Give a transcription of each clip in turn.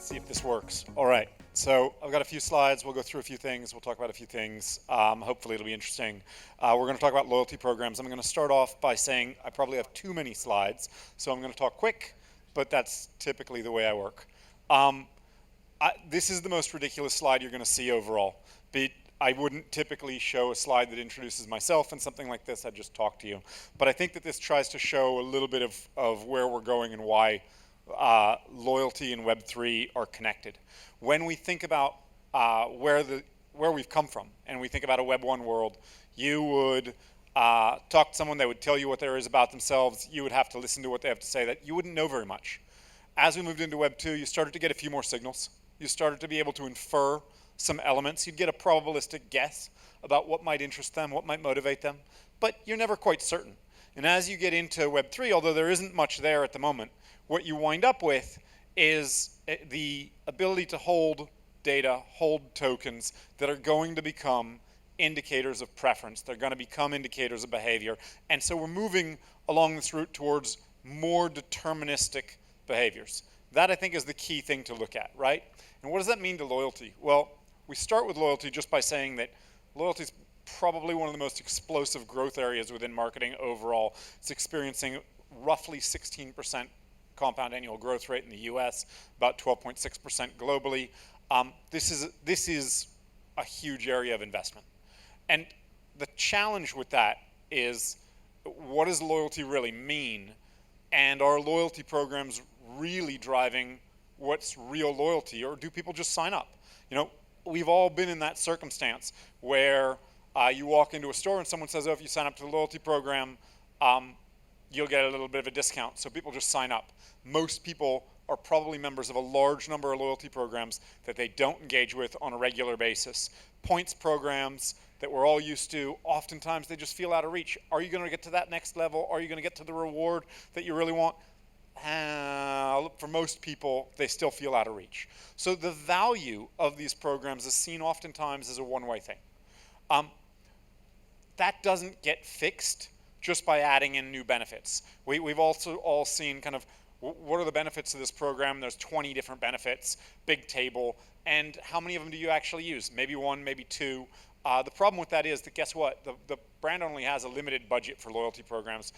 See if this works. All right, so I've got a few slides. We'll go through a few things. We'll talk about a few things. Hopefully it'll be interesting. We're going to talk about loyalty programs. I'm going to start off by saying I probably have too many slides, so I'm going to talk quick, but that's typically the way I work. This is the most ridiculous slide you're going to see overall. I wouldn't typically show a slide that introduces myself and something like this. I'd just talk to you. But I think that this tries to show a little bit of where we're going and why loyalty and Web3 are connected. When we think about where we've come from, and we think about a Web 1 world, you would talk to someone, they would tell you what there is about themselves. You would have to listen to what they have to say. That you wouldn't know very much. As we moved into Web 2, you started to get a few more signals. You started to be able to infer some elements. You'd get a probabilistic guess about what might interest them, what might motivate them, but you're never quite certain. And as you get into Web 3, although there isn't much there at the moment, what you wind up with is the ability to hold data, hold tokens that are going to become indicators of preference. They're going to become indicators of behavior. And so we're moving along this route towards more deterministic behaviors. That, I think, is the key thing to look at, right? And what does that mean to loyalty? Well, we start with loyalty just by saying that loyalty is probably one of the most explosive growth areas within marketing overall. It's experiencing roughly 16% compound annual growth rate in the US, about 12.6% globally. This is a huge area of investment. And the challenge with that is, what does loyalty really mean? And are loyalty programs really driving what's real loyalty, or do people just sign up? You know, we've all been in that circumstance where you walk into a store and someone says, oh, if you sign up to the loyalty program, you'll get a little bit of a discount. So people just sign up. Most people are probably members of a large number of loyalty programs that they don't engage with on a regular basis. Points programs that we're all used to, oftentimes they just feel out of reach. Are you going to get to that next level? Are you going to get to the reward that you really want? For most people, they still feel out of reach. So the value of these programs is seen oftentimes as a one-way thing. That doesn't get fixed just by adding in new benefits. We've also all seen kind of, what are the benefits of this program? There's 20 different benefits, big table, and how many of them do you actually use? Maybe one, maybe two. The problem with that is that, guess what? The brand only has a limited budget for loyalty programs,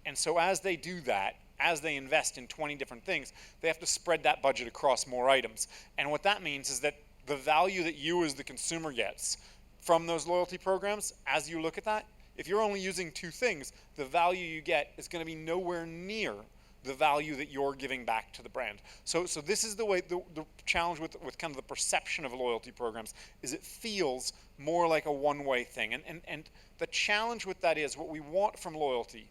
and so as they do that, as they invest in 20 different things, they have to spread that budget across more items. And what that means is that the value that you as the consumer gets from those loyalty programs, as you look at that, if you're only using two things, the value you get is going to be nowhere near the value that you're giving back to the brand. So this is the way, the challenge with kind of the perception of loyalty programs is it feels more like a one-way thing. And the challenge with that is, what we want from loyalty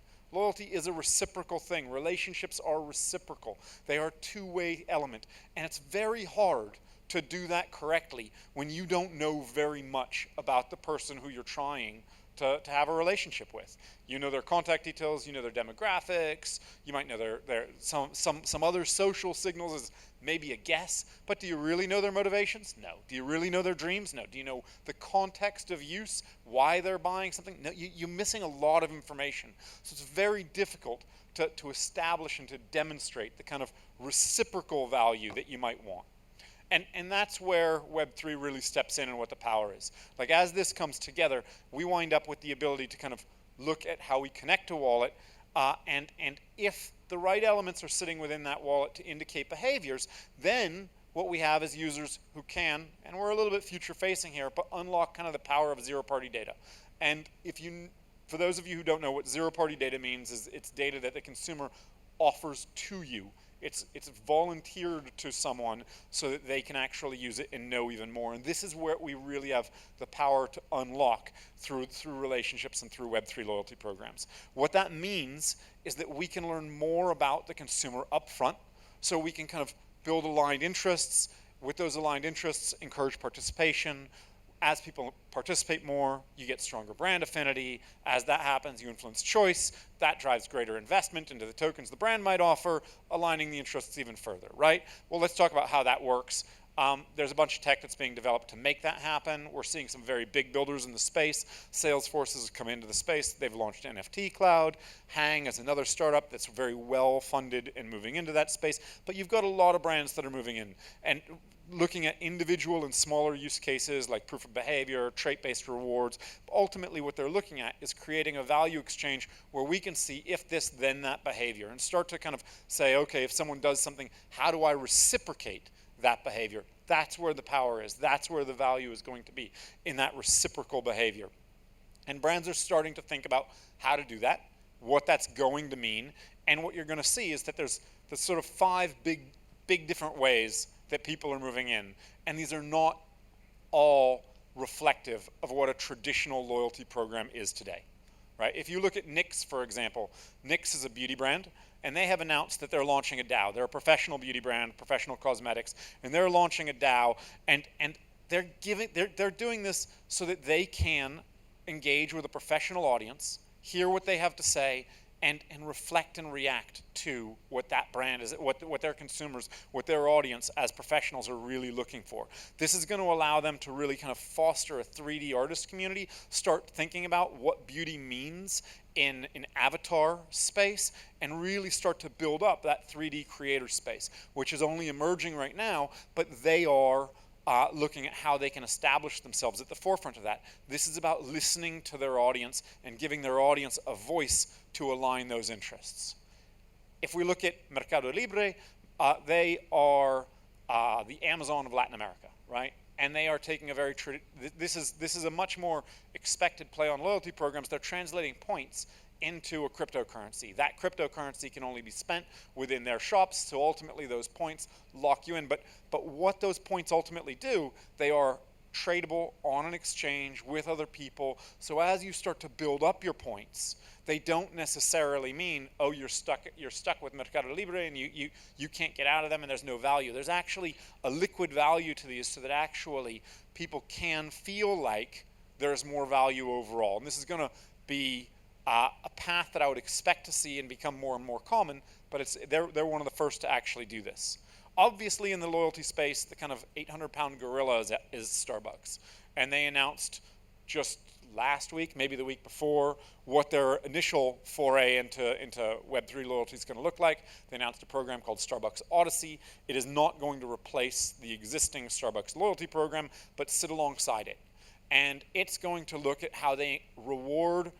is a reciprocal thing. Relationships are reciprocal. They are a two-way element. And it's very hard to do that correctly when you don't know very much about the person who you're trying to have a relationship with. You know their contact details, you know their demographics, you might know their some other social signals as maybe a guess, but do you really know their motivations? No. Do you really know their dreams? No. Do you know the context of use, why they're buying something? No, you're missing a lot of information. So it's very difficult to establish and to demonstrate the kind of reciprocal value that you might want. And that's where Web3 really steps in and what the power is. Like, as this comes together, we wind up with the ability to kind of look at how we connect a wallet, and if the right elements are sitting within that wallet to indicate behaviors, then what we have is users who can, and we're a little bit future-facing here, but unlock kind of the power of zero-party data. And for those of you who don't know, what zero-party data means is it's data that the consumer offers to you. It's volunteered to someone so that they can actually use it and know even more. And this is where we really have the power to unlock through relationships and through Web3 loyalty programs. What that means is that we can learn more about the consumer up front, so we can kind of build aligned interests. With those aligned interests, encourage participation. As people participate more, you get stronger brand affinity. As that happens, you influence choice. That drives greater investment into the tokens the brand might offer, aligning the interests even further, right? Well, let's talk about how that works. There's a bunch of tech that's being developed to make that happen. We're seeing some very big builders in the space. Salesforce has come into the space. They've launched NFT Cloud. Hang is another startup that's very well funded and moving into that space. But you've got a lot of brands that are moving in. And looking at individual and smaller use cases like proof of behavior, trait-based rewards. Ultimately, what they're looking at is creating a value exchange where we can see if this, then that behavior, and start to kind of say, okay, if someone does something, how do I reciprocate that behavior? That's where the power is. That's where the value is going to be, in that reciprocal behavior. And brands are starting to think about how to do that, what that's going to mean, and what you're going to see is that there's sort of 5 big different ways that people are moving in. And these are not all reflective of what a traditional loyalty program is today, right? If you look at NYX, for example, NYX is a beauty brand, and they have announced that they're launching a DAO. They're a professional beauty brand, professional cosmetics, and they're launching a DAO, and they're doing this so that they can engage with a professional audience, hear what they have to say, and reflect and react to what that brand is, what their consumers, what their audience as professionals are really looking for. This is going to allow them to really kind of foster a 3D artist community, start thinking about what beauty means in an avatar space, and really start to build up that 3D creator space, which is only emerging right now, but they are looking at how they can establish themselves at the forefront of that. This is about listening to their audience and giving their audience a voice to align those interests. If we look at Mercado Libre, they are the Amazon of Latin America, right? And they are taking a very, this is a much more expected play on loyalty programs. They're translating points into a cryptocurrency. That cryptocurrency can only be spent within their shops, so ultimately those points lock you in. But what those points ultimately do, they are tradable on an exchange with other people. So as you start to build up your points, they don't necessarily mean, oh, you're stuck with Mercado Libre and you can't get out of them and there's no value. There's actually a liquid value to these so that actually people can feel like there's more value overall. And this is going to be a path that I would expect to see and become more and more common, but they're one of the first to actually do this. Obviously in the loyalty space, the kind of 800-pound gorilla is Starbucks. And they announced just last week, maybe the week before, what their initial foray into Web3 loyalty is going to look like. They announced a program called Starbucks Odyssey. It is not going to replace the existing Starbucks loyalty program, but sit alongside it. And it's going to look at how they reward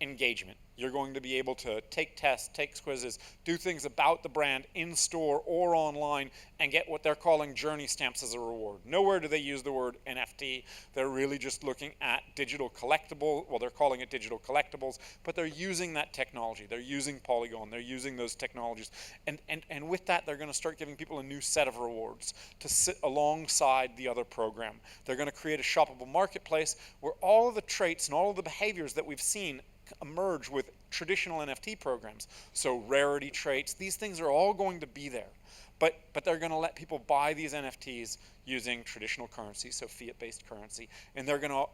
engagement. You're going to be able to take tests, take quizzes, do things about the brand in store or online, and get what they're calling journey stamps as a reward. Nowhere do they use the word NFT. They're really just looking at digital collectible, well, they're calling it digital collectibles, but they're using that technology. They're using Polygon. They're using those technologies. And with that, they're going to start giving people a new set of rewards to sit alongside the other program. They're going to create a shoppable marketplace where all of the traits and all of the behaviors that we've seen emerge with traditional NFT programs. So rarity traits, these things are all going to be there. But they're going to let people buy these NFTs using traditional currency, so fiat-based currency, and they're going to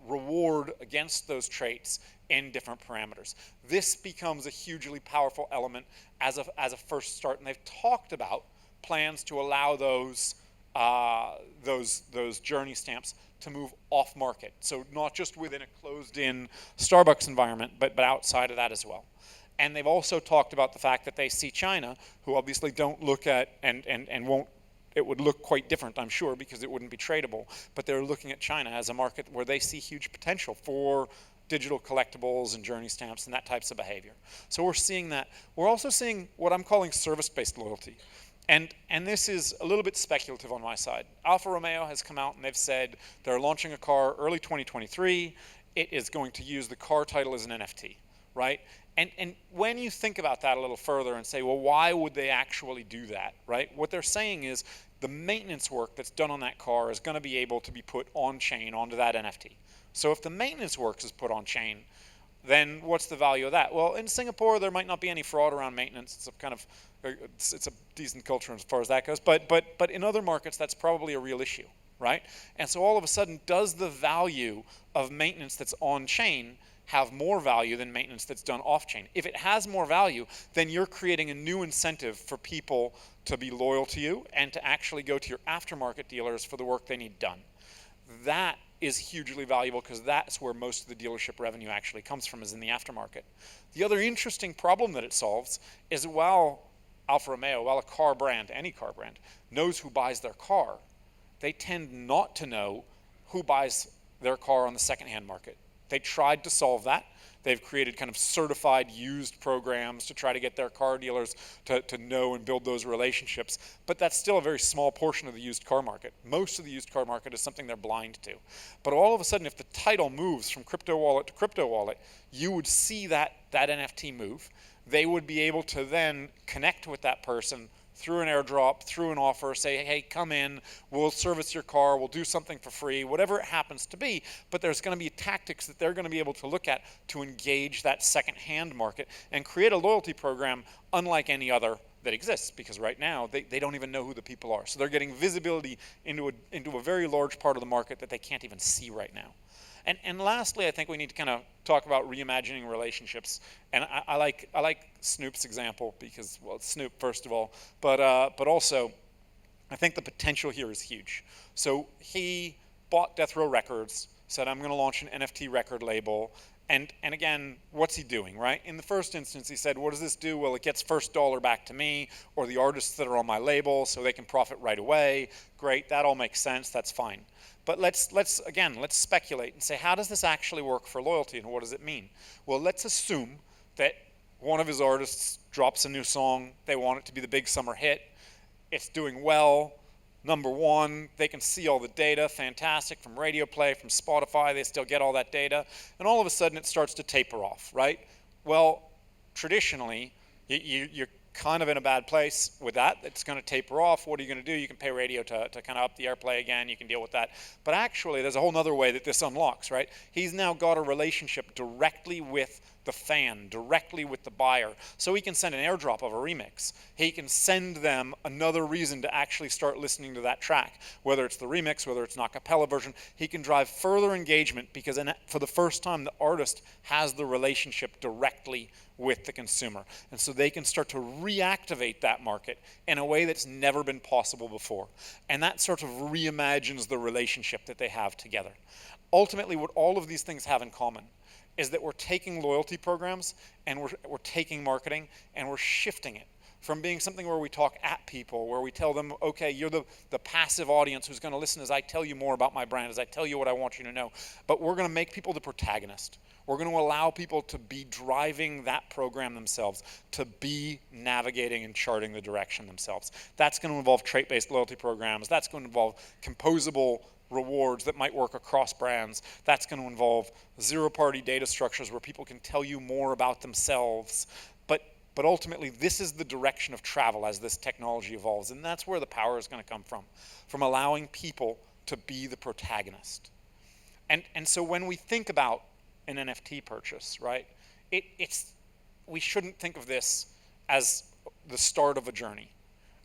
reward against those traits in different parameters. This becomes a hugely powerful element as a first start, and they've talked about plans to allow those journey stamps to move off market. So not just within a closed-in Starbucks environment, but outside of that as well. And they've also talked about the fact that they see China, who obviously don't look at and won't, it would look quite different, I'm sure, because it wouldn't be tradable, but they're looking at China as a market where they see huge potential for digital collectibles and journey stamps and that types of behavior. So we're seeing that. We're also seeing what I'm calling service-based loyalty. And this is a little bit speculative on my side. Alfa Romeo has come out and they've said they're launching a car early 2023. It is going to use the car title as an NFT, right? And when you think about that a little further and say, well, why would they actually do that, right? What they're saying is the maintenance work that's done on that car is going to be able to be put on chain onto that NFT. So if the maintenance work is put on chain, then what's the value of that? Well, in Singapore, there might not be any fraud around maintenance. It's a kind of, it's a decent culture as far as that goes. But in other markets, that's probably a real issue, right? And so all of a sudden, does the value of maintenance that's on chain have more value than maintenance that's done off chain? If it has more value, then you're creating a new incentive for people to be loyal to you and to actually go to your aftermarket dealers for the work they need done. That is hugely valuable because that's where most of the dealership revenue actually comes from, is in the aftermarket. The other interesting problem that it solves is while Alfa Romeo, while a car brand, any car brand, knows who buys their car, they tend not to know who buys their car on the secondhand market. They tried to solve that. They've created kind of certified used programs to try to get their car dealers to know and build those relationships. But that's still a very small portion of the used car market. Most of the used car market is something they're blind to. But all of a sudden, if the title moves from crypto wallet to crypto wallet, you would see that NFT move. They would be able to then connect with that person through an airdrop, through an offer, say, hey, come in, we'll service your car, we'll do something for free, whatever it happens to be. But there's going to be tactics that they're going to be able to look at to engage that second-hand market and create a loyalty program unlike any other that exists, because right now they don't even know who the people are. So they're getting visibility into a very large part of the market that they can't even see right now. And lastly, I think we need to kind of talk about reimagining relationships. And I like Snoop's example because, well, it's Snoop first of all, but also I think the potential here is huge. So he bought Death Row Records, said, I'm going to launch an NFT record label. And again, what's he doing, right? In the first instance, he said, what does this do? Well, it gets first dollar back to me or the artists that are on my label so they can profit right away. Great, that all makes sense, that's fine. But let's speculate and say, how does this actually work for loyalty and what does it mean? Well, let's assume that one of his artists drops a new song, they want it to be the big summer hit, it's doing well, #1, they can see all the data, fantastic, from radio play, from Spotify, they still get all that data, and all of a sudden it starts to taper off, right? Well, traditionally, you're kind of in a bad place with that. It's going to taper off. What are you going to do? You can pay radio to kind of up the airplay again. You can deal with that. But actually, there's a whole other way that this unlocks, right? He's now got a relationship directly with the fan, directly with the buyer. So he can send an airdrop of a remix. He can send them another reason to actually start listening to that track, whether it's the remix, whether it's an a cappella version. He can drive further engagement because for the first time, the artist has the relationship directly with the consumer. And so they can start to reactivate that market in a way that's never been possible before. And that sort of reimagines the relationship that they have together. Ultimately, what all of these things have in common is that we're taking loyalty programs and we're taking marketing and we're shifting it from being something where we talk at people, where we tell them, okay, you're the passive audience who's going to listen as I tell you more about my brand, as I tell you what I want you to know. But we're going to make people the protagonist. We're going to allow people to be driving that program themselves, to be navigating and charting the direction themselves. That's going to involve trait-based loyalty programs. That's going to involve composable rewards that might work across brands. That's going to involve zero-party data structures where people can tell you more about themselves. But ultimately, this is the direction of travel as this technology evolves, and that's where the power is going to come from allowing people to be the protagonist. And so when we think about an NFT purchase, right, we shouldn't think of this as the start of a journey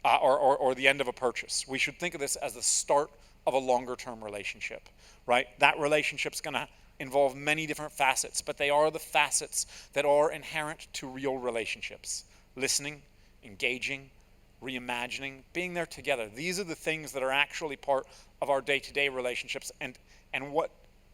or the end of a purchase. We should think of this as the start of a longer-term relationship, right? That relationship's going to involve many different facets, but they are the facets that are inherent to real relationships. Listening, engaging, reimagining, being there together. These are the things that are actually part of our day-to-day relationships, and what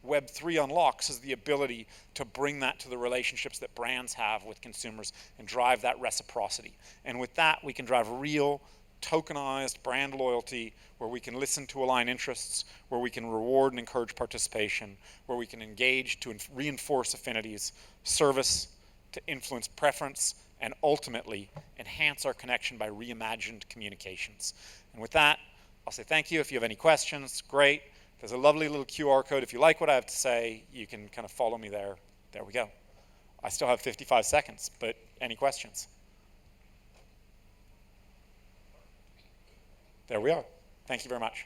Web3 unlocks is the ability to bring that to the relationships that brands have with consumers and drive that reciprocity. And with that, we can drive real, tokenized brand loyalty where we can listen to align interests, where we can reward and encourage participation, where we can engage to reinforce affinities, service to influence preference, and ultimately enhance our connection by reimagined communications. And with that, I'll say thank you. If you have any questions, great. There's a lovely little QR code. If you like what I have to say, you can kind of follow me there. There we go. I still have 55 seconds, but any questions? There we are. Thank you very much.